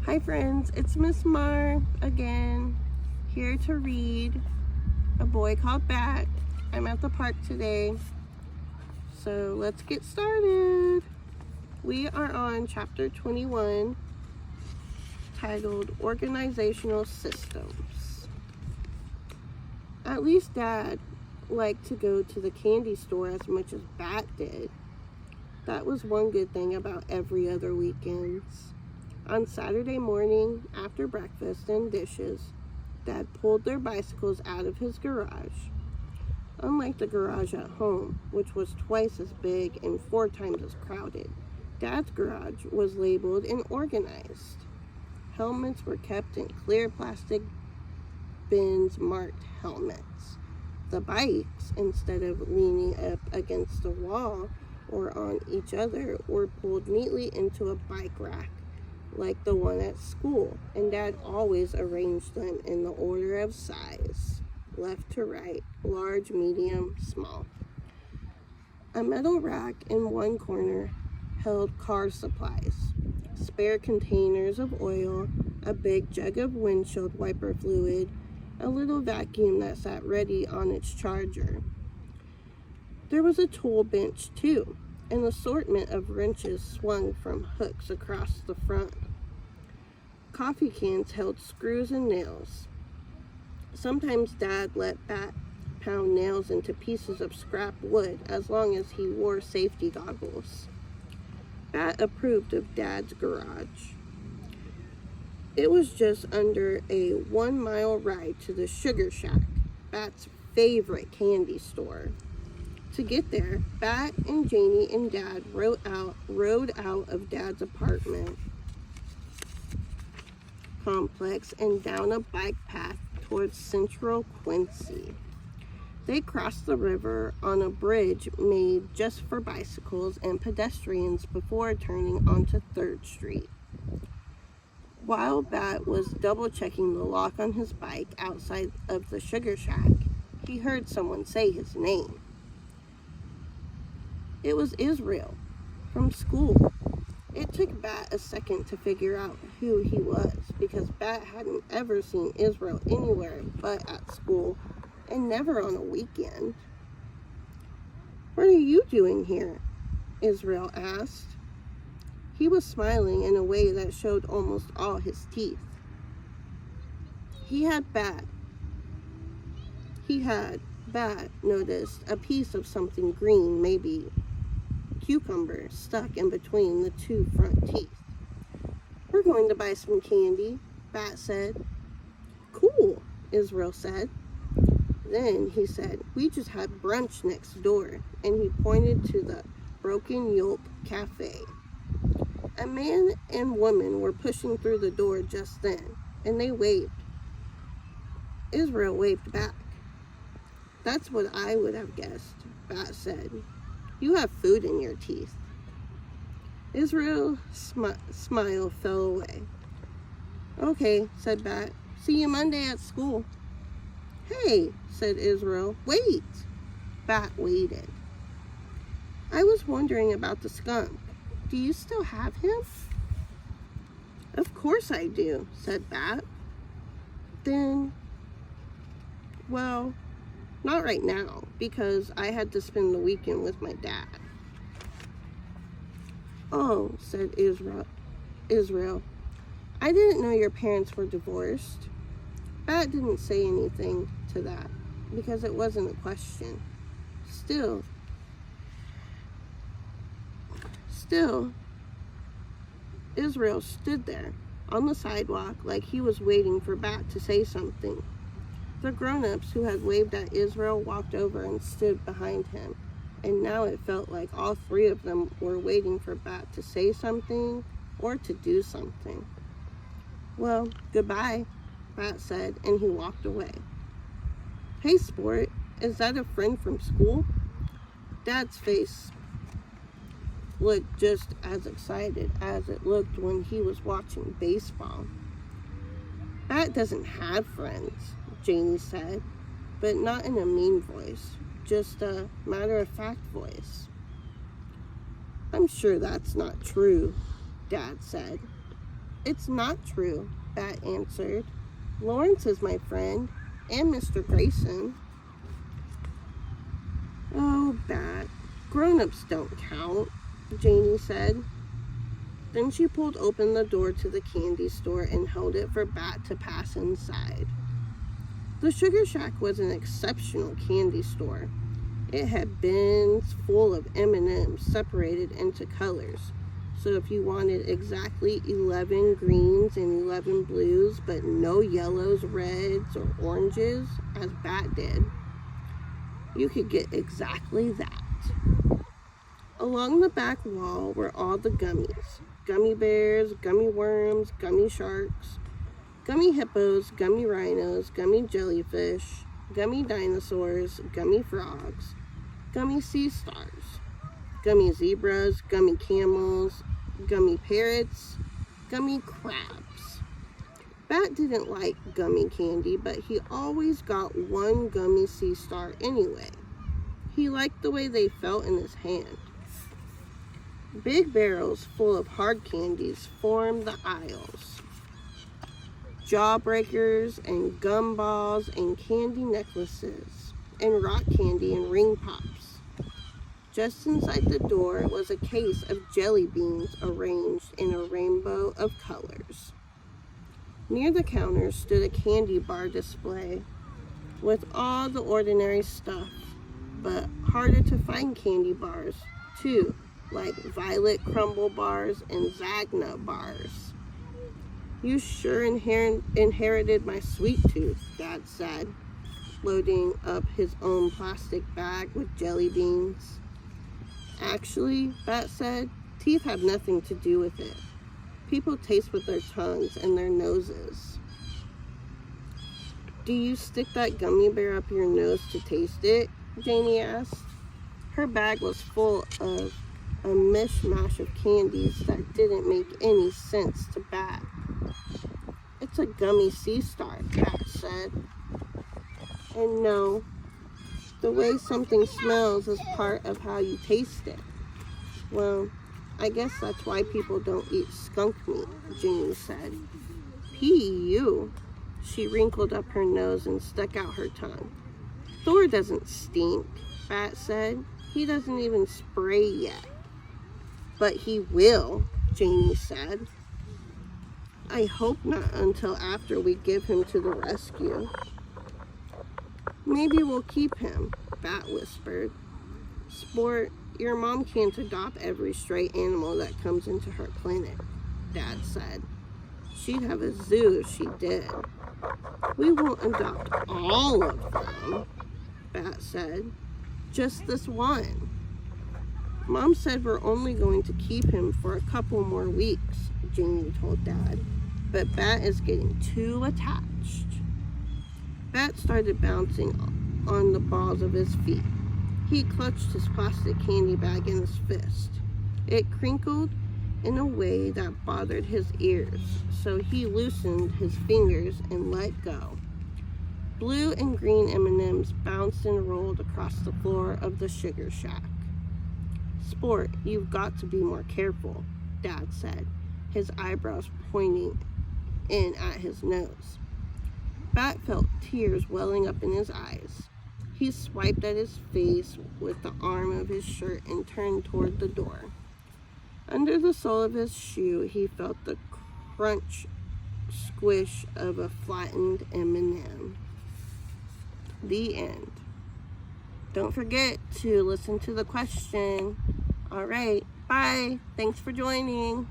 Hi friends, it's Miss Mar again, here to read A Boy Called Bat. I'm at the park today, so let's get started. We are on chapter 21, titled Organizational Systems. At least Dad liked to go to the candy store as much as Bat did. That was one good thing about every other weekends. On Saturday morning, after breakfast and dishes, Dad pulled their bicycles out of his garage. Unlike the garage at home, which was twice as big and 4 times as crowded, Dad's garage was labeled and organized. Helmets were kept in clear plastic bins marked helmets. The bikes, instead of leaning up against the wall or on each other, were pulled neatly into a bike rack, like the one at school, and Dad always arranged them in the order of size, left to right, large, medium, small. A metal rack in one corner held car supplies, spare containers of oil, a big jug of windshield wiper fluid, a little vacuum that sat ready on its charger. There was a tool bench too. An assortment of wrenches swung from hooks across the front. Coffee cans held screws and nails. Sometimes Dad let Bat pound nails into pieces of scrap wood as long as he wore safety goggles. Bat approved of Dad's garage. It was just under a 1-mile ride to the Sugar Shack, Bat's favorite candy store. To get there, Bat and Janie and Dad rode out of Dad's apartment complex and down a bike path towards Central Quincy. They crossed the river on a bridge made just for bicycles and pedestrians before turning onto 3rd Street. While Bat was double-checking the lock on his bike outside of the Sugar Shack, he heard someone say his name. It was Israel, from school. It took Bat a second to figure out who he was, because Bat hadn't ever seen Israel anywhere but at school, and never on a weekend. "What are you doing here?" Israel asked. He was smiling in a way that showed almost all his teeth. He had Bat noticed a piece of something green, maybe cucumber, stuck in between the 2 front teeth. "We're going to buy some candy," Bat said. "Cool," Israel said. Then he said, "We just had brunch next door," and he pointed to the Broken Yolk Cafe. A man and woman were pushing through the door just then, and they waved. Israel waved back. "That's what I would have guessed," Bat said. "You have food in your teeth." Israel's smile fell away. "Okay," said Bat. "See you Monday at school." "Hey," said Israel. "Wait." Bat waited. "I was wondering about the skunk. Do you still have him?" "Of course I do," said Bat. "Then, well, not right now, because I had to spend the weekend with my dad." "Oh," said Israel. "I didn't know your parents were divorced." Bat didn't say anything to that, because it wasn't a question. Still, Israel stood there on the sidewalk like he was waiting for Bat to say something. The grown-ups who had waved at Israel walked over and stood behind him, and now it felt like all 3 of them were waiting for Bat to say something or to do something. "Well, goodbye," Bat said, and he walked away. "Hey, sport, is that a friend from school?" Dad's face looked just as excited as it looked when he was watching baseball. "Bat doesn't have friends," Janie said, but not in a mean voice, just a matter-of-fact voice. "I'm sure that's not true," Dad said. It's not true, Bat answered. Lawrence is my friend, and Mr. Grayson. Oh, Bat, grown-ups don't count, Janie said. Then she pulled open the door to the candy store and held it for Bat to pass inside. The Sugar Shack was an exceptional candy store. It had bins full of M&Ms separated into colors. So if you wanted exactly 11 greens and 11 blues, but no yellows, reds, or oranges, as Bat did, you could get exactly that. Along the back wall were all the gummies. Gummy bears, gummy worms, gummy sharks, gummy hippos, gummy rhinos, gummy jellyfish, gummy dinosaurs, gummy frogs, gummy sea stars, gummy zebras, gummy camels, gummy parrots, gummy crabs. Bat didn't like gummy candy, but he always got one gummy sea star anyway. He liked the way they felt in his hand. Big barrels full of hard candies formed the aisles. Jawbreakers and gumballs and candy necklaces and rock candy and ring pops. Just inside the door was a case of jelly beans arranged in a rainbow of colors. Near the counter stood a candy bar display with all the ordinary stuff, but harder to find candy bars too, like Violet Crumble bars and Zagna bars. You sure inherited my sweet tooth, Dad said, loading up his own plastic bag with jelly beans. Actually, Bat said, teeth have nothing to do with it. People taste with their tongues and their noses. Do you stick that gummy bear up your nose to taste it? Janie asked. Her bag was full of a mishmash of candies that didn't make any sense to Bat. It's a gummy sea star, Bat said. And no, the way something smells is part of how you taste it. Well, I guess that's why people don't eat skunk meat, Janie said. P.U. She wrinkled up her nose and stuck out her tongue. Thor doesn't stink, Bat said. He doesn't even spray yet. But he will, Janie said. I hope not until after we give him to the rescue. Maybe we'll keep him, Bat whispered. Sport, your mom can't adopt every stray animal that comes into her clinic, Dad said. She'd have a zoo if she did. We won't adopt all of them, Bat said. Just this one. Mom said we're only going to keep him for a couple more weeks, Janie told Dad. But Bat is getting too attached. Bat started bouncing on the balls of his feet. He clutched his plastic candy bag in his fist. It crinkled in a way that bothered his ears, so he loosened his fingers and let go. Blue and green M&Ms bounced and rolled across the floor of the Sugar Shack. Sport, you've got to be more careful, Dad said, his eyebrows pointing in at his nose. Bat felt tears welling up in his eyes. He swiped at his face with the arm of his shirt and turned toward the door. Under the sole of his shoe, he felt the crunch squish of a flattened M&M. The end. Don't forget to listen to the question. All right, bye. Thanks for joining.